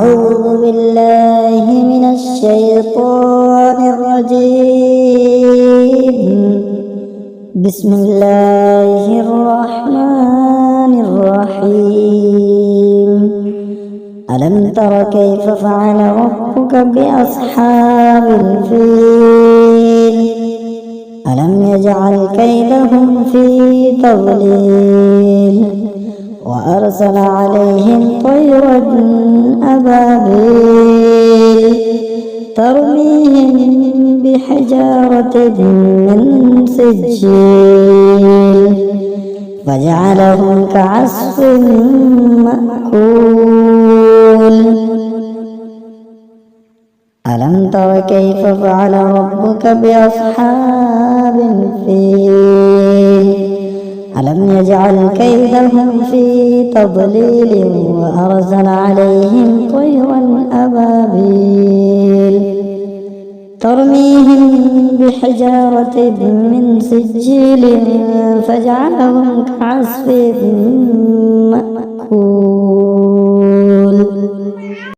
أعوذ بالله من الشيطان الرجيم. بسم الله الرحمن الرحيم. ألم تر كيف فعل ربك بأصحاب الفيل؟ ألم يجعل كيدهم في تضليل وأرسل عليهم طيرا أبابيل ترميهم بحجارة من سجيل فجعلهم كعصف مأكول. ألم تر كيف فعل ربك بأصحاب الفيل؟ ألم يجعل كيدهم في تضليل وأرسل عليهم طيرا أبابيل ترميهم بحجارة من سجيل فجعلهم كعصف